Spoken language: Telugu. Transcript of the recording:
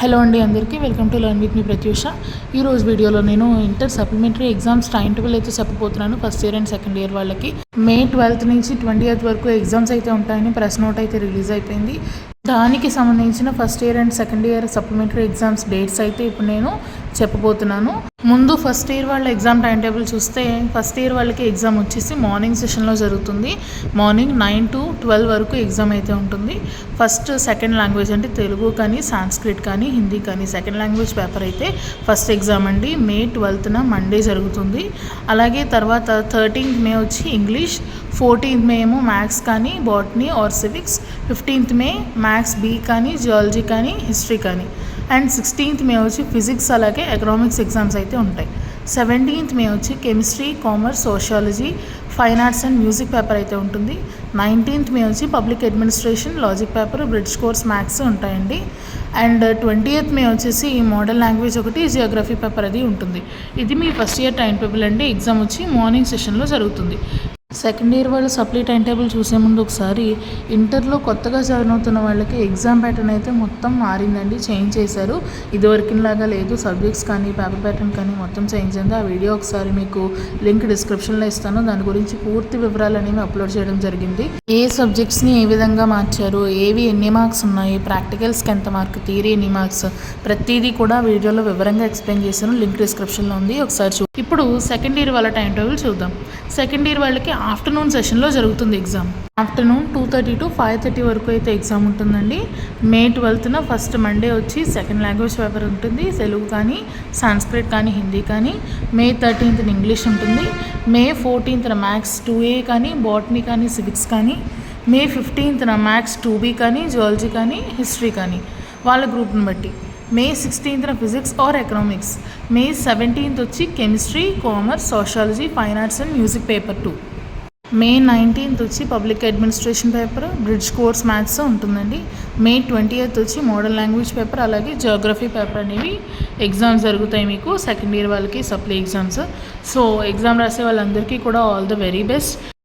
హలో అండి అందరికీ welcome to learn with me Pratyusha. ఈరోజు వీడియోలో నేను inter supplementary exams time table అయితే చెప్పబోతున్నాను. First year and second year వాళ్ళకి మే 12th నుంచి 20th వరకు ఎగ్జామ్స్ అయితే ఉంటాయని ప్రెస్ నోట్ అయితే రిలీజ్ అయిపోయింది. దానికి సంబంధించిన first year and second year supplementary exams dates అయితే ఇప్పుడు నేను చెప్పబోతున్నాను. ముందు ఫస్ట్ ఇయర్ వాళ్ళ ఎగ్జామ్ టైం టేబుల్ చూస్తే ఫస్ట్ ఇయర్ వాళ్ళకి ఎగ్జామ్ వచ్చేసి మార్నింగ్ సెషన్లో జరుగుతుంది. మార్నింగ్ 9 to 12 వరకు ఎగ్జామ్ అయితే ఉంటుంది. ఫస్ట్ సెకండ్ లాంగ్వేజ్ అంటే తెలుగు కానీ సాంస్క్రిట్ కానీ హిందీ కానీ సెకండ్ లాంగ్వేజ్ పేపర్ అయితే ఫస్ట్ ఎగ్జామ్ అండి. మే 12th మండే జరుగుతుంది. అలాగే తర్వాత 13th మే వచ్చి ఇంగ్లీష్, 14th మే ఏమో మ్యాథ్స్ కానీ botany or civics, 15th May maths B కానీ జియాలజీ కానీ హిస్టరీ కానీ, అండ్ 16th మే వచ్చి ఫిజిక్స్ అలాగే ఎకనామిక్స్ ఎగ్జామ్స్ అయితే ఉంటాయి. 17th మే వచ్చి chemistry, commerce, sociology, fine arts and music paper అయితే ఉంటుంది. 19th మే వచ్చి public administration, logic paper, bridge course, maths ఉంటాయండి. అండ్ 20th మే వచ్చేసి మోడల్ లాంగ్వేజ్ ఒకటి, జియోగ్రఫీ పేపర్ అది ఉంటుంది. ఇది మీ ఫస్ట్ ఇయర్ టైం టేబుల్ అండి. ఎగ్జామ్ వచ్చి మార్నింగ్ సెషన్లో జరుగుతుంది. సెకండ్ ఇయర్ వాళ్ళు సప్లీ టైం టేబుల్ చూసే ముందు ఒకసారి ఇంటర్లో కొత్తగా జాయిన్ అవుతున్న వాళ్ళకి ఎగ్జామ్ ప్యాటర్న్ అయితే మొత్తం మారిందండి, చేంజ్ చేశారు. ఇదివరకులాగా లేదు. సబ్జెక్ట్స్ కానీ పేపర్ ప్యాటర్న్ కానీ మొత్తం చేంజ్ అయింది. ఆ వీడియో ఒకసారి మీకు లింక్ డిస్క్రిప్షన్లో ఇస్తాను. దాని గురించి పూర్తి వివరాలు అనేవి అప్లోడ్ చేయడం జరిగింది. ఏ సబ్జెక్ట్స్ని ఏ విధంగా మార్చారు, ఏవి ఎన్ని మార్క్స్ ఉన్నాయి, ప్రాక్టికల్స్కి ఎంత మార్క్, థియరీ ఎన్ని మార్క్స్, ప్రతిదీ కూడా వీడియోలో వివరంగా ఎక్స్ప్లెయిన్ చేశాను. లింక్ డిస్క్రిప్షన్లో ఉంది, ఒకసారి ఇప్పుడు సెకండ్ ఇయర్ వాళ్ళ టైం టేబుల్ చూద్దాం. సెకండ్ ఇయర్ వాళ్ళకి ఆఫ్టర్నూన్ సెషన్లో జరుగుతుంది ఎగ్జామ్. ఆఫ్టర్నూన్ 2:30 to 5:30 వరకు అయితే ఎగ్జామ్ ఉంటుందండి. మే 12th ఫస్ట్ మండే వచ్చి సెకండ్ లాంగ్వేజ్ పేపర్ ఉంటుంది, తెలుగు కానీ సాంస్క్రిట్ కానీ హిందీ కానీ. మే 13th ఇంగ్లీష్ ఉంటుంది. మే 14th మ్యాథ్స్ 2A కానీ బాటనీ కానీ సివిక్స్ కానీ. మే 15th మ్యాథ్స్ 2B కానీ జియాలజీ కానీ హిస్టరీ కానీ వాళ్ళ గ్రూప్ని బట్టి. మే 16th physics or economics. May 17th వచ్చి chemistry, commerce, sociology, fine arts and music paper 2. May 19th వచ్చి public administration paper, bridge course, maths ఉంటుందండి. మే 20th వచ్చి మోడల్ లాంగ్వేజ్ పేపర్ అలాగే జియోగ్రఫీ పేపర్ అనేవి ఎగ్జామ్స్ జరుగుతాయి మీకు సెకండ్ ఇయర్ వాళ్ళకి సప్లీ ఎగ్జామ్స్. సో ఎగ్జామ్ రాసే వాళ్ళందరికీ కూడా ఆల్ ద వెరీ బెస్ట్.